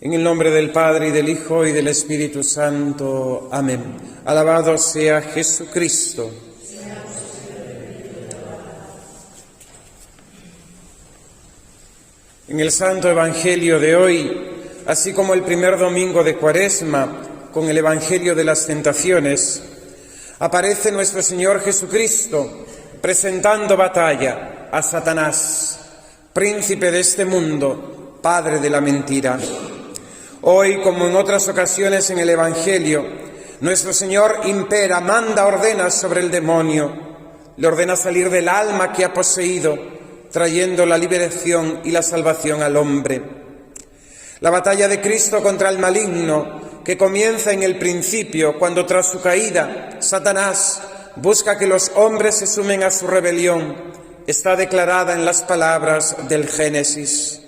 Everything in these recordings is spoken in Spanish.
En el nombre del Padre, y del Hijo, y del Espíritu Santo. Amén. Alabado sea Jesucristo. En el Santo Evangelio de hoy, así como el primer domingo de Cuaresma, con el Evangelio de las Tentaciones, aparece nuestro Señor Jesucristo presentando batalla a Satanás, príncipe de este mundo, padre de la mentira. Hoy, como en otras ocasiones en el Evangelio, nuestro Señor impera, manda, ordena sobre el demonio, le ordena salir del alma que ha poseído, trayendo la liberación y la salvación al hombre. La batalla de Cristo contra el maligno, que comienza en el principio, cuando tras su caída, Satanás busca que los hombres se sumen a su rebelión, está declarada en las palabras del Génesis.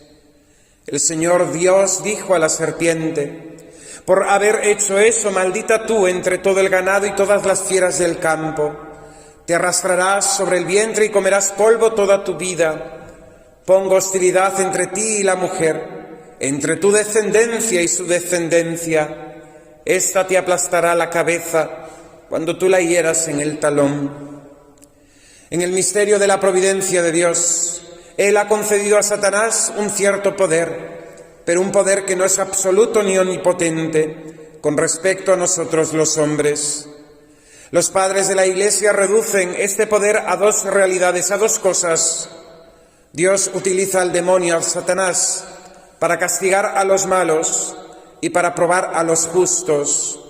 El Señor Dios dijo a la serpiente: por haber hecho eso, maldita tú entre todo el ganado y todas las fieras del campo. Te arrastrarás sobre el vientre y comerás polvo toda tu vida. Pongo hostilidad entre ti y la mujer, entre tu descendencia y su descendencia. Esta te aplastará la cabeza cuando tú la hieras en el talón. En el misterio de la providencia de Dios, Él ha concedido a Satanás un cierto poder, pero un poder que no es absoluto ni omnipotente con respecto a nosotros los hombres. Los padres de la Iglesia reducen este poder a dos realidades, a dos cosas. Dios utiliza al demonio, a Satanás, para castigar a los malos y para probar a los justos,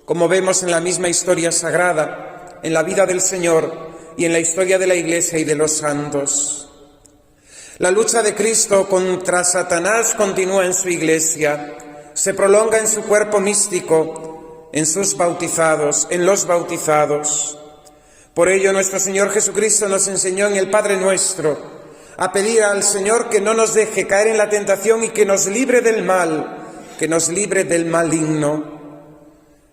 como vemos en la misma historia sagrada, en la vida del Señor y en la historia de la Iglesia y de los santos. La lucha de Cristo contra Satanás continúa en su Iglesia, se prolonga en su cuerpo místico, en sus bautizados, en los bautizados. Por ello nuestro Señor Jesucristo nos enseñó en el Padre Nuestro a pedir al Señor que no nos deje caer en la tentación y que nos libre del mal, que nos libre del maligno.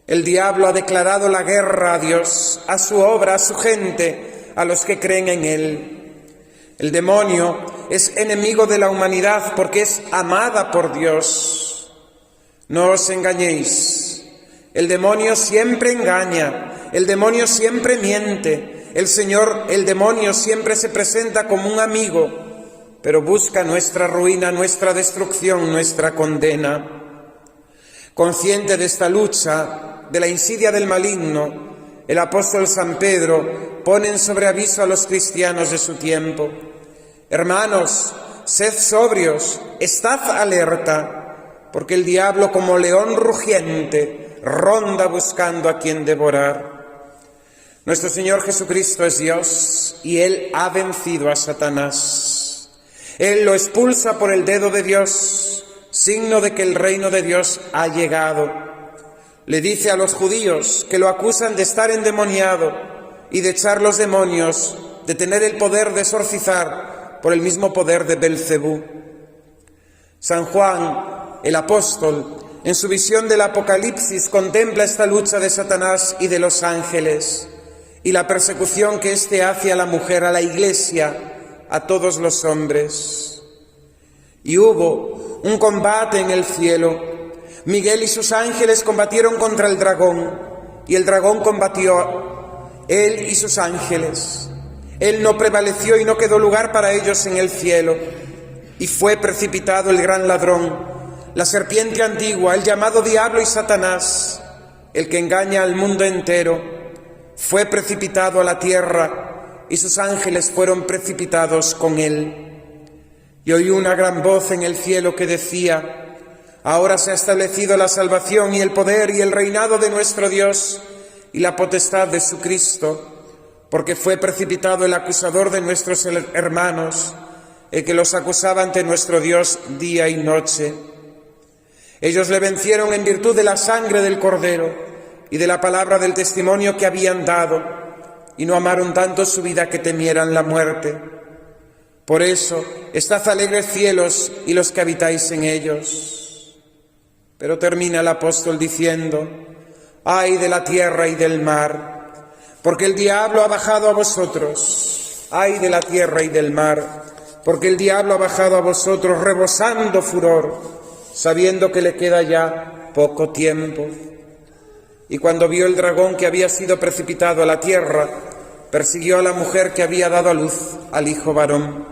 El diablo ha declarado la guerra a Dios, a su obra, a su gente, a los que creen en Él. El demonio es enemigo de la humanidad porque es amada por Dios. No os engañéis. El demonio siempre engaña, el demonio siempre miente. El demonio siempre se presenta como un amigo, pero busca nuestra ruina, nuestra destrucción, nuestra condena. Consciente de esta lucha, de la insidia del maligno, el apóstol San Pedro pone en sobreaviso a los cristianos de su tiempo: hermanos, sed sobrios, estad alerta, porque el diablo, como león rugiente, ronda buscando a quien devorar. Nuestro Señor Jesucristo es Dios y Él ha vencido a Satanás. Él lo expulsa por el dedo de Dios, signo de que el reino de Dios ha llegado. Le dice a los judíos que lo acusan de estar endemoniado y de echar los demonios, de tener el poder de exorcizar por el mismo poder de Belcebú. San Juan, el apóstol, en su visión del Apocalipsis, contempla esta lucha de Satanás y de los ángeles y la persecución que éste hace a la mujer, a la Iglesia, a todos los hombres. Y hubo un combate en el cielo. Miguel y sus ángeles combatieron contra el dragón, y el dragón combatió él y sus ángeles. Él no prevaleció y no quedó lugar para ellos en el cielo, y fue precipitado el gran ladrón, la serpiente antigua, el llamado Diablo y Satanás, el que engaña al mundo entero. Fue precipitado a la tierra, y sus ángeles fueron precipitados con él. Y oí una gran voz en el cielo que decía: ahora se ha establecido la salvación y el poder y el reinado de nuestro Dios y la potestad de su Cristo, porque fue precipitado el acusador de nuestros hermanos, el que los acusaba ante nuestro Dios día y noche. Ellos le vencieron en virtud de la sangre del Cordero y de la palabra del testimonio que habían dado, y no amaron tanto su vida que temieran la muerte. Por eso, estad alegres cielos y los que habitáis en ellos. Pero termina el apóstol diciendo: ay de la tierra y del mar, porque el diablo ha bajado a vosotros. Ay de la tierra y del mar, porque el diablo ha bajado a vosotros rebosando furor, sabiendo que le queda ya poco tiempo. Y cuando vio el dragón que había sido precipitado a la tierra, persiguió a la mujer que había dado a luz al hijo varón.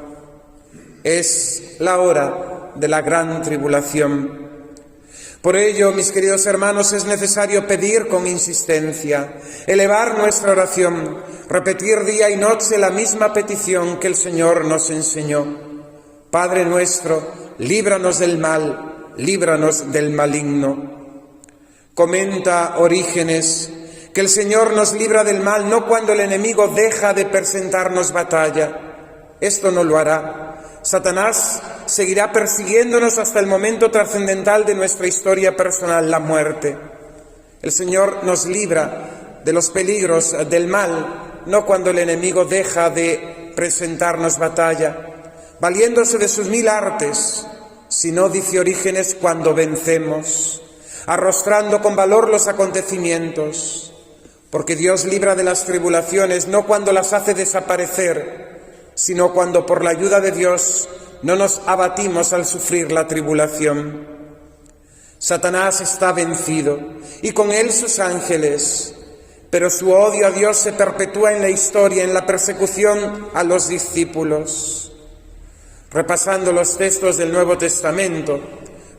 Es la hora de la gran tribulación. Por ello, mis queridos hermanos, es necesario pedir con insistencia, elevar nuestra oración, repetir día y noche la misma petición que el Señor nos enseñó. Padre nuestro, líbranos del mal, líbranos del maligno. Comenta Orígenes que el Señor nos libra del mal no cuando el enemigo deja de presentarnos batalla. Esto no lo hará. Satanás seguirá persiguiéndonos hasta el momento trascendental de nuestra historia personal, la muerte. El Señor nos libra de los peligros del mal, no cuando el enemigo deja de presentarnos batalla, valiéndose de sus 1000 artes, sino, dice Orígenes, cuando vencemos, arrostrando con valor los acontecimientos, porque Dios libra de las tribulaciones no cuando las hace desaparecer, sino cuando por la ayuda de Dios no nos abatimos al sufrir la tribulación. Satanás está vencido y con él sus ángeles, pero su odio a Dios se perpetúa en la historia, en la persecución a los discípulos. Repasando los textos del Nuevo Testamento,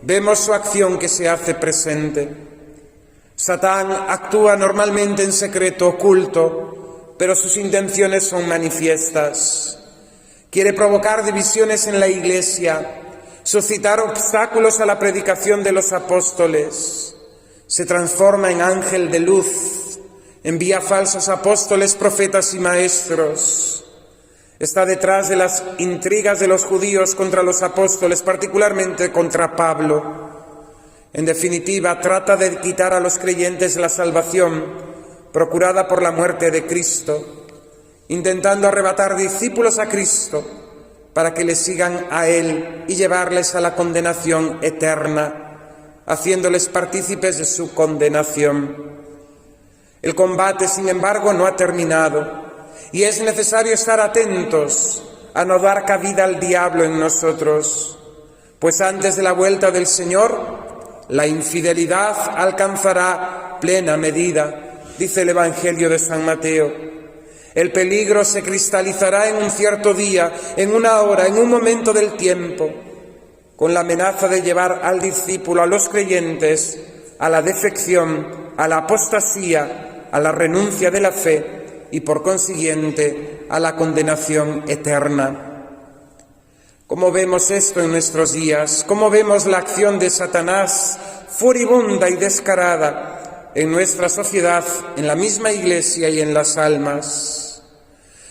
vemos su acción que se hace presente. Satán actúa normalmente en secreto, oculto, pero sus intenciones son manifiestas. Quiere provocar divisiones en la Iglesia, suscitar obstáculos a la predicación de los apóstoles. Se transforma en ángel de luz, envía falsos apóstoles, profetas y maestros. Está detrás de las intrigas de los judíos contra los apóstoles, particularmente contra Pablo. En definitiva, trata de quitar a los creyentes la salvación procurada por la muerte de Cristo, intentando arrebatar discípulos a Cristo para que le sigan a Él y llevarles a la condenación eterna, haciéndoles partícipes de su condenación. El combate, sin embargo, no ha terminado y es necesario estar atentos a no dar cabida al diablo en nosotros, pues antes de la vuelta del Señor, la infidelidad alcanzará plena medida, dice el Evangelio de San Mateo. El peligro se cristalizará en un cierto día, en una hora, en un momento del tiempo, con la amenaza de llevar al discípulo, a los creyentes, a la defección, a la apostasía, a la renuncia de la fe y, por consiguiente, a la condenación eterna. ¿Cómo vemos esto en nuestros días? ¿Cómo vemos la acción de Satanás furibunda y descarada en nuestra sociedad, en la misma Iglesia y en las almas?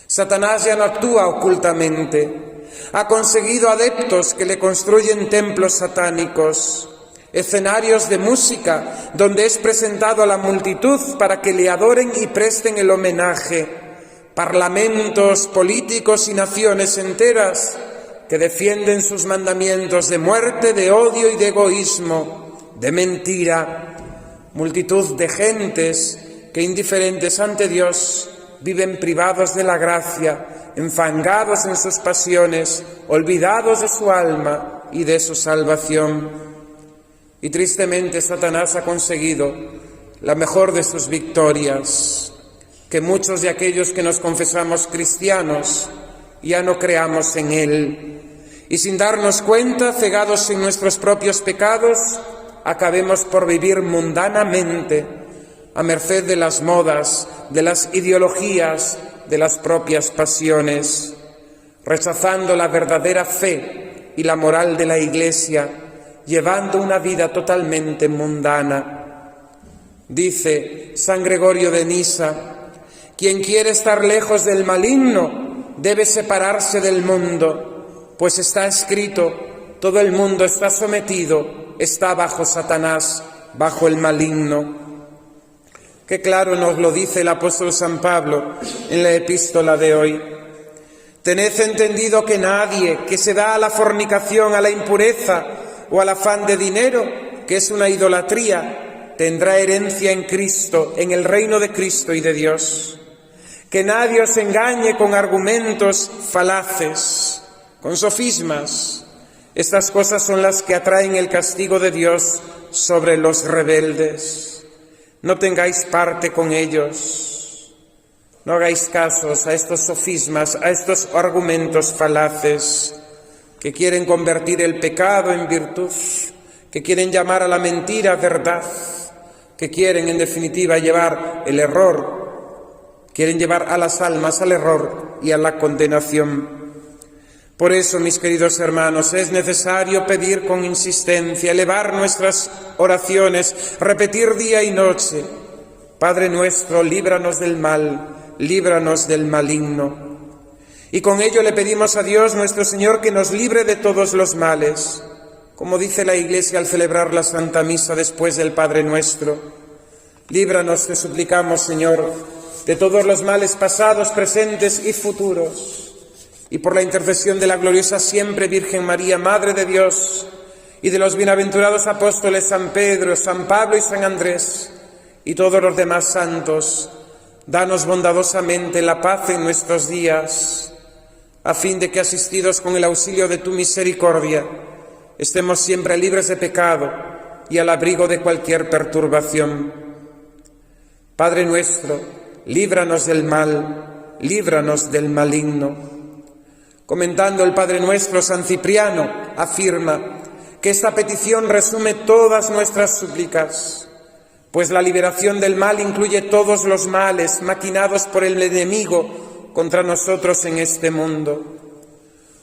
Satanás ya no actúa ocultamente. Ha conseguido adeptos que le construyen templos satánicos, escenarios de música donde es presentado a la multitud para que le adoren y presten el homenaje, parlamentos, políticos y naciones enteras que defienden sus mandamientos de muerte, de odio y de egoísmo, de mentira. Multitud de gentes que, indiferentes ante Dios, viven privados de la gracia, enfangados en sus pasiones, olvidados de su alma y de su salvación. Y tristemente Satanás ha conseguido la mejor de sus victorias, que muchos de aquellos que nos confesamos cristianos ya no creamos en Él, y sin darnos cuenta, cegados en nuestros propios pecados, acabemos por vivir mundanamente, a merced de las modas, de las ideologías, de las propias pasiones, rechazando la verdadera fe y la moral de la Iglesia, llevando una vida totalmente mundana. Dice San Gregorio de Nisa: quien quiere estar lejos del maligno debe separarse del mundo, pues está escrito: todo el mundo está sometido, está bajo Satanás, bajo el maligno. Qué claro nos lo dice el apóstol San Pablo en la epístola de hoy. Tened entendido que nadie que se da a la fornicación, a la impureza o al afán de dinero, que es una idolatría, tendrá herencia en Cristo, en el reino de Cristo y de Dios. Que nadie os engañe con argumentos falaces, con sofismas. Estas cosas son las que atraen el castigo de Dios sobre los rebeldes. No tengáis parte con ellos. No hagáis casos a estos sofismas, a estos argumentos falaces que quieren convertir el pecado en virtud, que quieren llamar a la mentira verdad, que quieren en definitiva llevar el error, quieren llevar a las almas al error y a la condenación. Por eso, mis queridos hermanos, es necesario pedir con insistencia, elevar nuestras oraciones, repetir día y noche: Padre nuestro, líbranos del mal, líbranos del maligno. Y con ello le pedimos a Dios nuestro Señor que nos libre de todos los males, como dice la Iglesia al celebrar la Santa Misa después del Padre Nuestro. Líbranos, te suplicamos, Señor, de todos los males pasados, presentes y futuros. Y por la intercesión de la gloriosa siempre Virgen María, Madre de Dios, y de los bienaventurados apóstoles San Pedro, San Pablo y San Andrés, y todos los demás santos, danos bondadosamente la paz en nuestros días, a fin de que, asistidos con el auxilio de tu misericordia, estemos siempre libres de pecado y al abrigo de cualquier perturbación. Padre nuestro, líbranos del mal, líbranos del maligno. Comentando el Padre Nuestro, San Cipriano afirma que esta petición resume todas nuestras súplicas, pues la liberación del mal incluye todos los males maquinados por el enemigo contra nosotros en este mundo.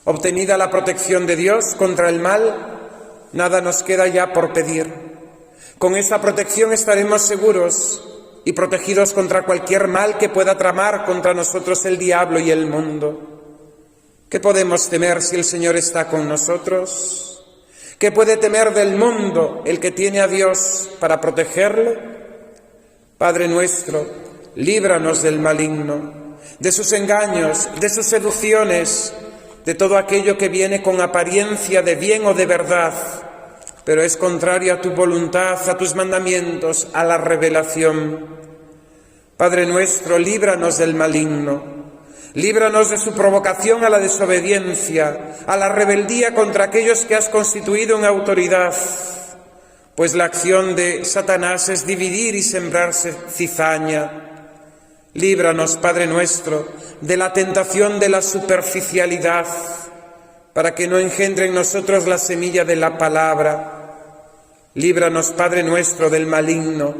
Obtenida la protección de Dios contra el mal, nada nos queda ya por pedir. Con esa protección estaremos seguros y protegidos contra cualquier mal que pueda tramar contra nosotros el diablo y el mundo. ¿Qué podemos temer si el Señor está con nosotros? ¿Qué puede temer del mundo el que tiene a Dios para protegerle? Padre nuestro, líbranos del maligno, de sus engaños, de sus seducciones, de todo aquello que viene con apariencia de bien o de verdad, pero es contrario a tu voluntad, a tus mandamientos, a la revelación. Padre nuestro, líbranos del maligno. Líbranos de su provocación a la desobediencia, a la rebeldía contra aquellos que has constituido en autoridad, pues la acción de Satanás es dividir y sembrarse cizaña. Líbranos, Padre nuestro, de la tentación de la superficialidad, para que no engendre en nosotros la semilla de la palabra. Líbranos, Padre nuestro, del maligno,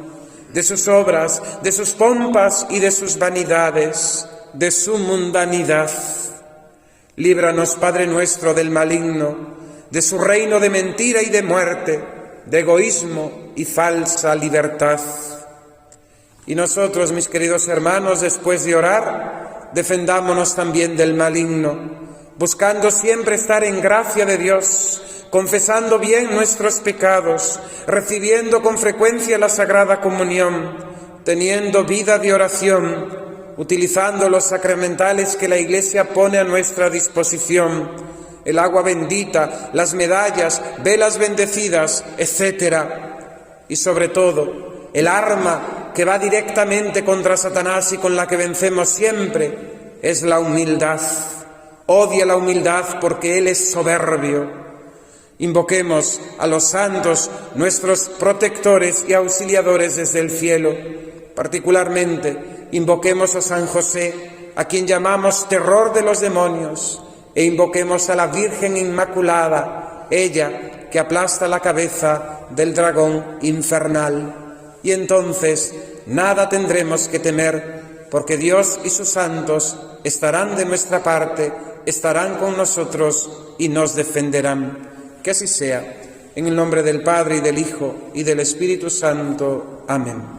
de sus obras, de sus pompas y de sus vanidades, de su mundanidad. Líbranos, Padre nuestro, del maligno, de su reino de mentira y de muerte, de egoísmo y falsa libertad. Y nosotros, mis queridos hermanos, después de orar, defendámonos también del maligno, buscando siempre estar en gracia de Dios, confesando bien nuestros pecados, recibiendo con frecuencia la Sagrada Comunión, teniendo vida de oración, utilizando los sacramentales que la Iglesia pone a nuestra disposición, el agua bendita, las medallas, velas bendecidas, etc. Y sobre todo, el arma que va directamente contra Satanás y con la que vencemos siempre es la humildad. Odia la humildad porque él es soberbio. Invoquemos a los santos, nuestros protectores y auxiliadores desde el cielo. Particularmente, invoquemos a San José, a quien llamamos terror de los demonios, e invoquemos a la Virgen Inmaculada, ella que aplasta la cabeza del dragón infernal. Y entonces nada tendremos que temer, porque Dios y sus santos estarán de nuestra parte, estarán con nosotros y nos defenderán. Que así sea, en el nombre del Padre y del Hijo y del Espíritu Santo. Amén.